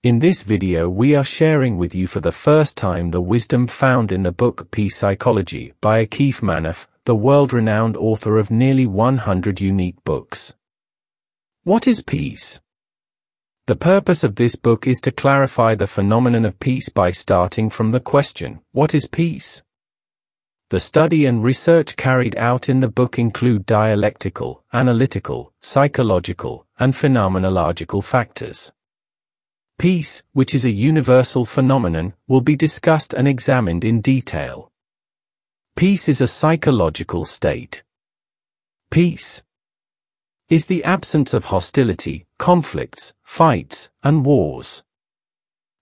In this video we are sharing with you for the first time the wisdom found in the book Peace Psychology by Akif Manaf, the world-renowned author of nearly 100 unique books. What is peace? The purpose of this book is to clarify the phenomenon of peace by starting from the question, what is peace? The study and research carried out in the book include dialectical, analytical, psychological, and phenomenological factors. Peace, which is a universal phenomenon, will be discussed and examined in detail. Peace is a psychological state. Peace is the absence of hostility, conflicts, fights, and wars.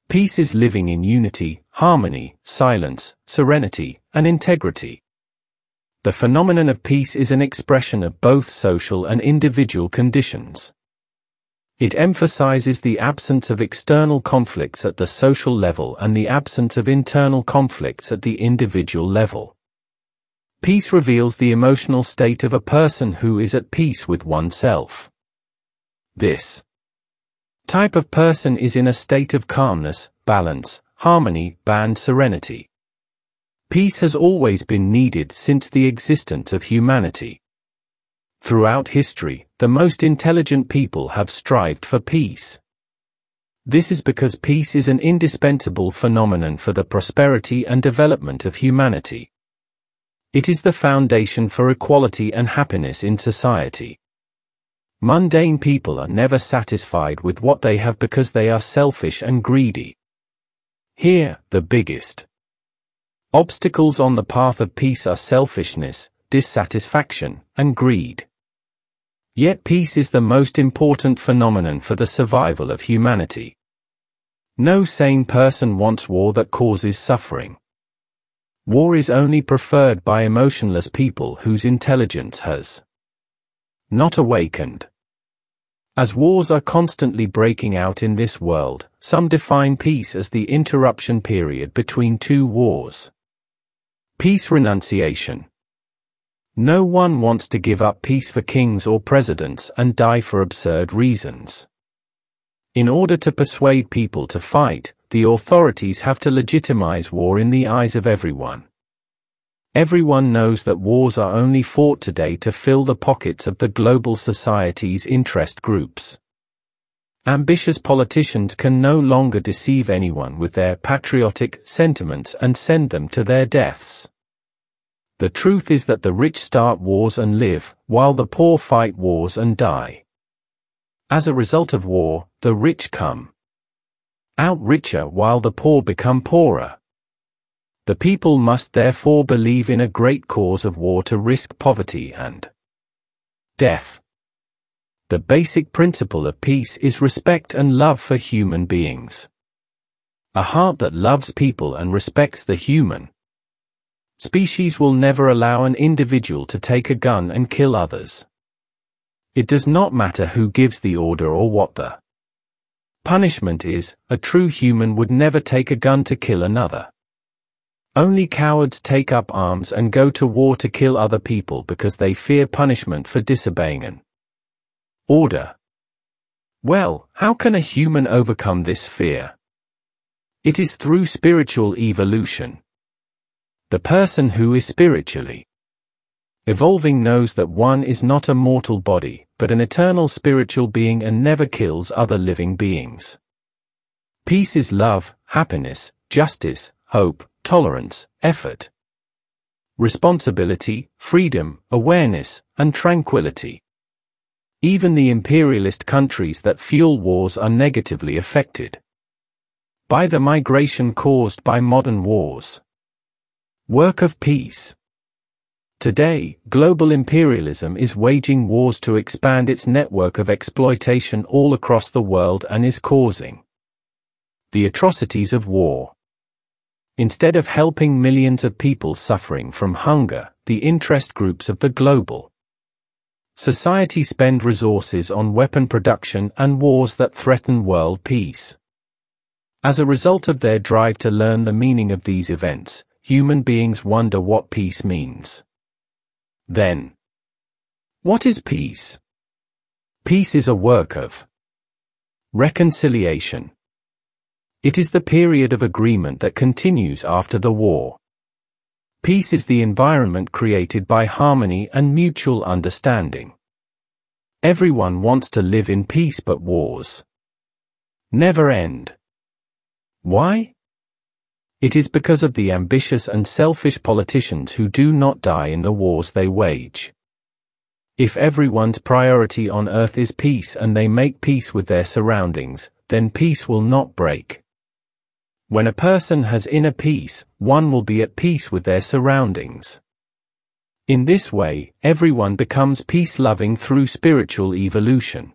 Peace is living in unity, harmony, silence, serenity, and integrity. The phenomenon of peace is an expression of both social and individual conditions. It emphasizes the absence of external conflicts at the social level and the absence of internal conflicts at the individual level. Peace reveals the emotional state of a person who is at peace with oneself. This type of person is in a state of calmness, balance, harmony, and serenity. Peace has always been needed since the existence of humanity. Throughout history, the most intelligent people have strived for peace. This is because peace is an indispensable phenomenon for the prosperity and development of humanity. It is the foundation for equality and happiness in society. Mundane people are never satisfied with what they have because they are selfish and greedy. Here, the biggest obstacles on the path of peace are selfishness, dissatisfaction, and greed. Yet peace is the most important phenomenon for the survival of humanity. No sane person wants war that causes suffering. War is only preferred by emotionless people whose intelligence has not awakened. As wars are constantly breaking out in this world, some define peace as the interruption period between two wars. Peace renunciation. No one wants to give up peace for kings or presidents and die for absurd reasons. In order to persuade people to fight, the authorities have to legitimize war in the eyes of everyone. Everyone knows that wars are only fought today to fill the pockets of the global society's interest groups. Ambitious politicians can no longer deceive anyone with their patriotic sentiments and send them to their deaths. The truth is that the rich start wars and live, while the poor fight wars and die. As a result of war, the rich come out richer while the poor become poorer. The people must therefore believe in a great cause of war to risk poverty and death. The basic principle of peace is respect and love for human beings. A heart that loves people and respects the human species will never allow an individual to take a gun and kill others. It does not matter who gives the order or what the punishment is. A true human would never take a gun to kill another. Only cowards take up arms and go to war to kill other people because they fear punishment for disobeying an order. Well, how can a human overcome this fear? It is through spiritual evolution. The person who is spiritually evolving knows that one is not a mortal body, but an eternal spiritual being and never kills other living beings. Peace is love, happiness, justice, hope, tolerance, effort, responsibility, freedom, awareness, and tranquility. Even the imperialist countries that fuel wars are negatively affected by the migration caused by modern wars. Work of peace. Today, global imperialism is waging wars to expand its network of exploitation all across the world and is causing the atrocities of war. Instead of helping millions of people suffering from hunger, the interest groups of the global society spend resources on weapon production and wars that threaten world peace. As a result of their drive to learn the meaning of these events, human beings wonder what peace means. Then, what is peace? Peace is a work of reconciliation. It is the period of agreement that continues after the war. Peace is the environment created by harmony and mutual understanding. Everyone wants to live in peace, but wars never end. Why? It is because of the ambitious and selfish politicians who do not die in the wars they wage. If everyone's priority on earth is peace and they make peace with their surroundings, then peace will not break. When a person has inner peace, one will be at peace with their surroundings. In this way, everyone becomes peace-loving through spiritual evolution.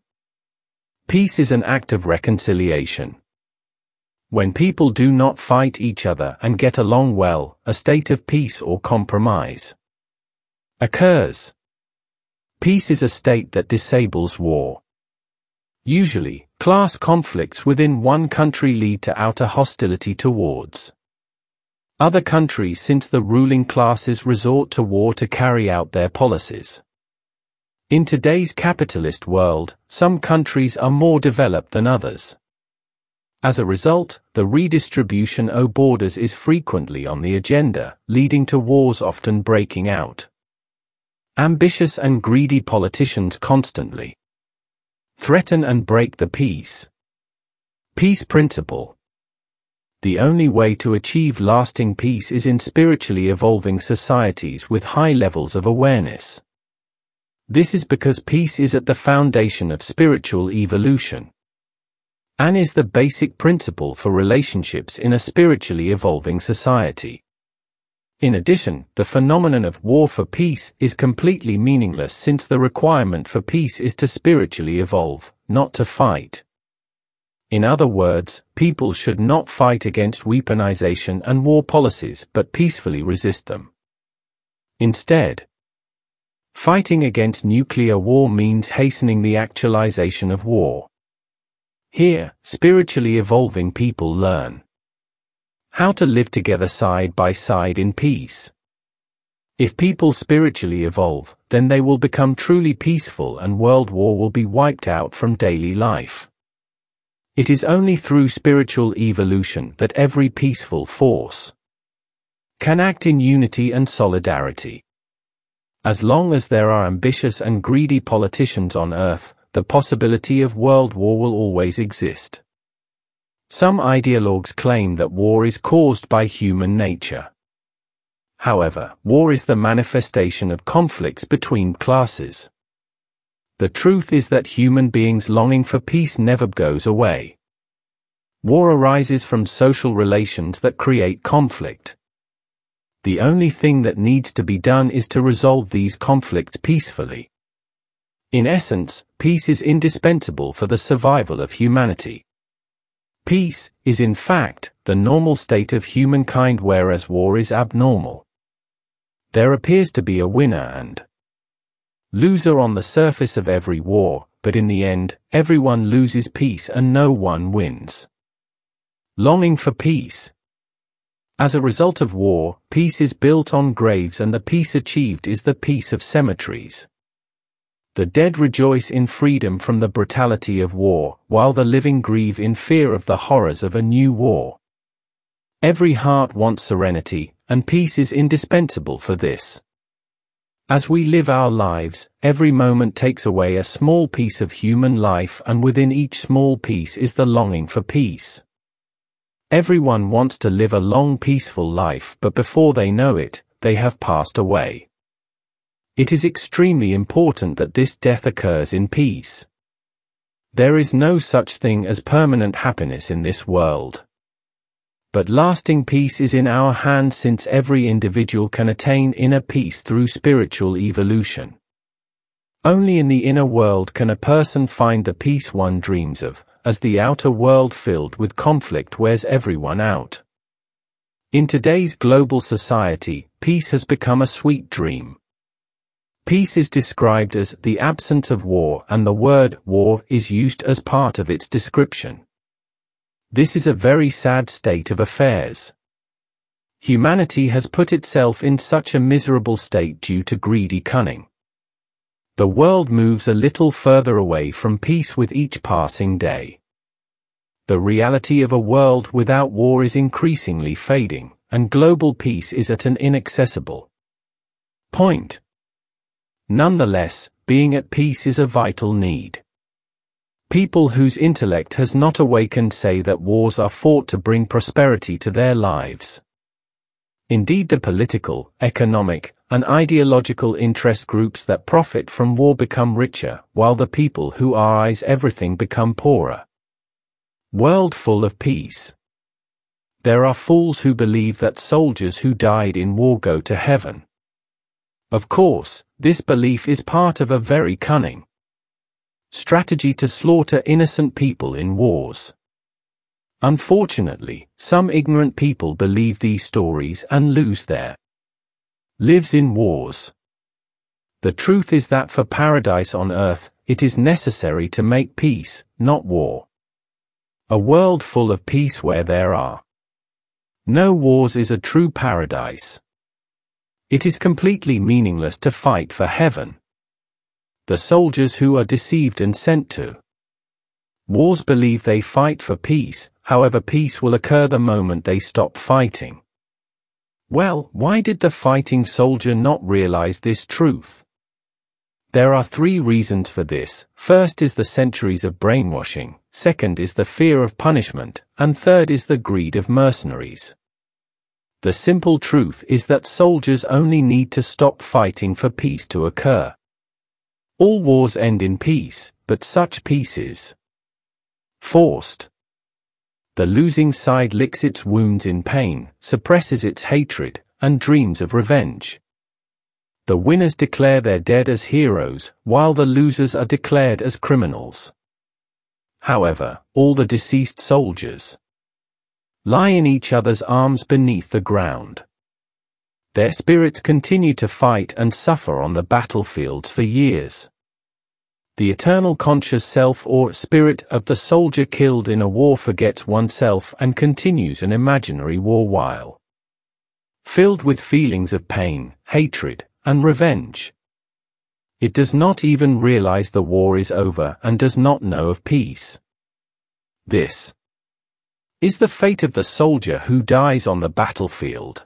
Peace is an act of reconciliation. When people do not fight each other and get along well, a state of peace or compromise occurs. Peace is a state that disables war. Usually, class conflicts within one country lead to outer hostility towards other countries, since the ruling classes resort to war to carry out their policies. In today's capitalist world, some countries are more developed than others. As a result, the redistribution of borders is frequently on the agenda, leading to wars often breaking out. Ambitious and greedy politicians constantly threaten and break the peace principle. The only way to achieve lasting peace is in spiritually evolving societies with high levels of awareness. This is because peace is at the foundation of spiritual evolution, and is the basic principle for relationships in a spiritually evolving society. In addition, the phenomenon of war for peace is completely meaningless, since the requirement for peace is to spiritually evolve, not to fight. In other words, people should not fight against weaponization and war policies, but peacefully resist them. Instead, fighting against nuclear war means hastening the actualization of war. Here, spiritually evolving people learn how to live together side by side in peace. If people spiritually evolve, then they will become truly peaceful and world war will be wiped out from daily life. It is only through spiritual evolution that every peaceful force can act in unity and solidarity. As long as there are ambitious and greedy politicians on earth, the possibility of world war will always exist. Some ideologues claim that war is caused by human nature. However, war is the manifestation of conflicts between classes. The truth is that human beings' longing for peace never goes away. War arises from social relations that create conflict. The only thing that needs to be done is to resolve these conflicts peacefully. In essence, peace is indispensable for the survival of humanity. Peace is in fact the normal state of humankind, whereas war is abnormal. There appears to be a winner and loser on the surface of every war, but in the end, everyone loses peace and no one wins. Longing for peace. As a result of war, peace is built on graves, and the peace achieved is the peace of cemeteries. The dead rejoice in freedom from the brutality of war, while the living grieve in fear of the horrors of a new war. Every heart wants serenity, and peace is indispensable for this. As we live our lives, every moment takes away a small piece of human life, and within each small piece is the longing for peace. Everyone wants to live a long peaceful life, but before they know it, they have passed away. It is extremely important that this death occurs in peace. There is no such thing as permanent happiness in this world. But lasting peace is in our hands, since every individual can attain inner peace through spiritual evolution. Only in the inner world can a person find the peace one dreams of, as the outer world filled with conflict wears everyone out. In today's global society, peace has become a sweet dream. Peace is described as the absence of war, and the word war is used as part of its description. This is a very sad state of affairs. Humanity has put itself in such a miserable state due to greedy cunning. The world moves a little further away from peace with each passing day. The reality of a world without war is increasingly fading, and global peace is at an inaccessible point. Nonetheless, being at peace is a vital need. People whose intellect has not awakened say that wars are fought to bring prosperity to their lives. Indeed, the political, economic, and ideological interest groups that profit from war become richer, while the people who eyes everything become poorer. World full of peace. There are fools who believe that soldiers who died in war go to heaven. Of course, this belief is part of a very cunning strategy to slaughter innocent people in wars. Unfortunately, some ignorant people believe these stories and lose their lives in wars. The truth is that for paradise on earth, it is necessary to make peace, not war. A world full of peace where there are no wars is a true paradise. It is completely meaningless to fight for heaven. The soldiers who are deceived and sent to wars believe they fight for peace, however peace will occur the moment they stop fighting. Well, why did the fighting soldier not realize this truth? There are 3 reasons for this. First is the centuries of brainwashing, second is the fear of punishment, and third is the greed of mercenaries. The simple truth is that soldiers only need to stop fighting for peace to occur. All wars end in peace, but such peace is forced. The losing side licks its wounds in pain, suppresses its hatred, and dreams of revenge. The winners declare their dead as heroes, while the losers are declared as criminals. However, all the deceased soldiers lie in each other's arms beneath the ground. Their spirits continue to fight and suffer on the battlefields for years. The eternal conscious self or spirit of the soldier killed in a war forgets oneself and continues an imaginary war while filled with feelings of pain, hatred, and revenge. It does not even realize the war is over and does not know of peace. This is the fate of the soldier who dies on the battlefield.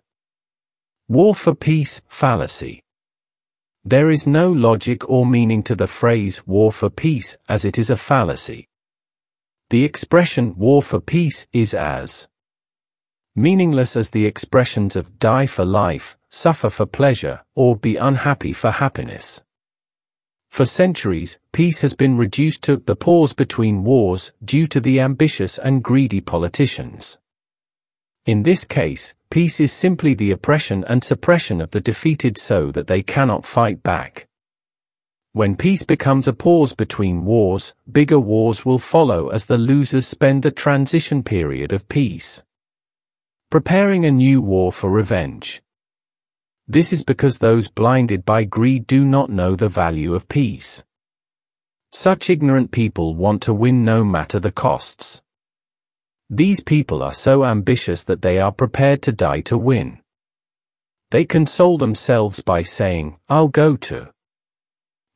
War for Peace Fallacy. There is no logic or meaning to the phrase war for peace, as it is a fallacy. The expression war for peace is as meaningless as the expressions of die for life, suffer for pleasure, or be unhappy for happiness. For centuries, peace has been reduced to the pause between wars due to the ambitious and greedy politicians. In this case, peace is simply the oppression and suppression of the defeated so that they cannot fight back. When peace becomes a pause between wars, bigger wars will follow as the losers spend the transition period of peace preparing a new war for revenge. This is because those blinded by greed do not know the value of peace. Such ignorant people want to win no matter the costs. These people are so ambitious that they are prepared to die to win. They console themselves by saying, "I'll go to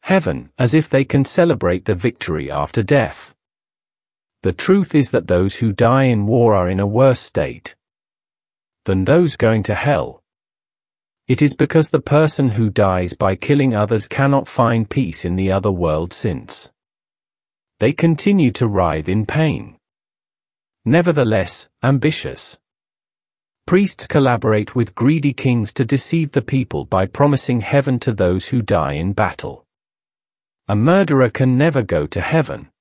heaven," as if they can celebrate the victory after death. The truth is that those who die in war are in a worse state than those going to hell. It is because the person who dies by killing others cannot find peace in the other world since they continue to writhe in pain. Nevertheless, ambitious priests collaborate with greedy kings to deceive the people by promising heaven to those who die in battle. A murderer can never go to heaven.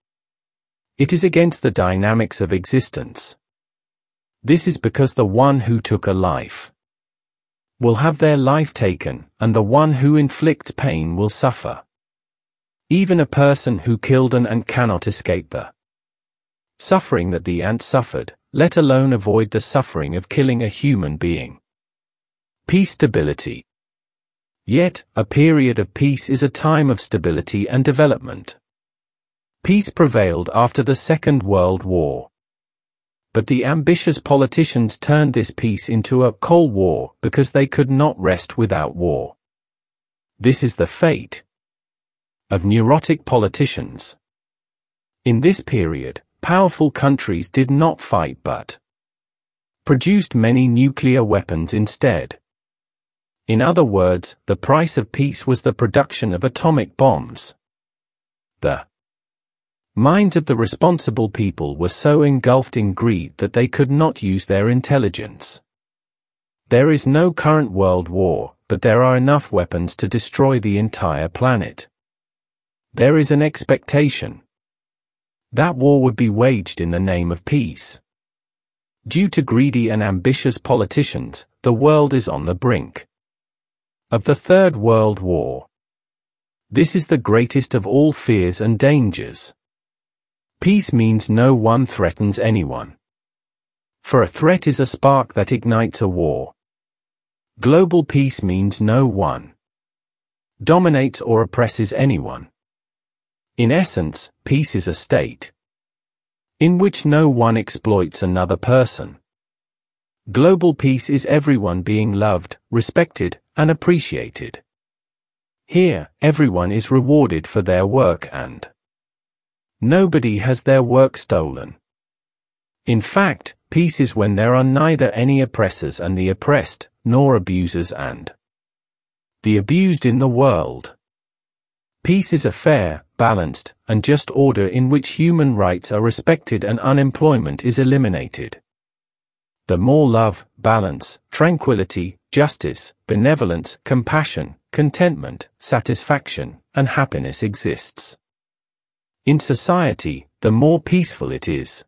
It is against the dynamics of existence. This is because the one who took a life will have their life taken, and the one who inflicts pain will suffer. Even a person who killed an ant cannot escape the suffering that the ant suffered, let alone avoid the suffering of killing a human being. Peace stability. Yet, a period of peace is a time of stability and development. Peace prevailed after the Second World War. But the ambitious politicians turned this peace into a Cold War because they could not rest without war. This is the fate of neurotic politicians. In this period, Powerful countries did not fight but produced many nuclear weapons instead. In other words, the price of peace was the production of atomic bombs. The minds of the responsible people were so engulfed in greed that they could not use their intelligence. There is no current world war, but there are enough weapons to destroy the entire planet. There is an expectation that war would be waged in the name of peace. Due to greedy and ambitious politicians, the world is on the brink of the Third World War. This is the greatest of all fears and dangers. Peace means no one threatens anyone. For a threat is a spark that ignites a war. Global peace means no one dominates or oppresses anyone. In essence, peace is a state in which no one exploits another person. Global peace is everyone being loved, respected, and appreciated. Here, everyone is rewarded for their work and nobody has their work stolen. In fact, peace is when there are neither any oppressors and the oppressed, nor abusers and the abused in the world. Peace is a fair, balanced, and just order in which human rights are respected and unemployment is eliminated. The more love, balance, tranquility, justice, benevolence, compassion, contentment, satisfaction, and happiness exists in society, the more peaceful it is.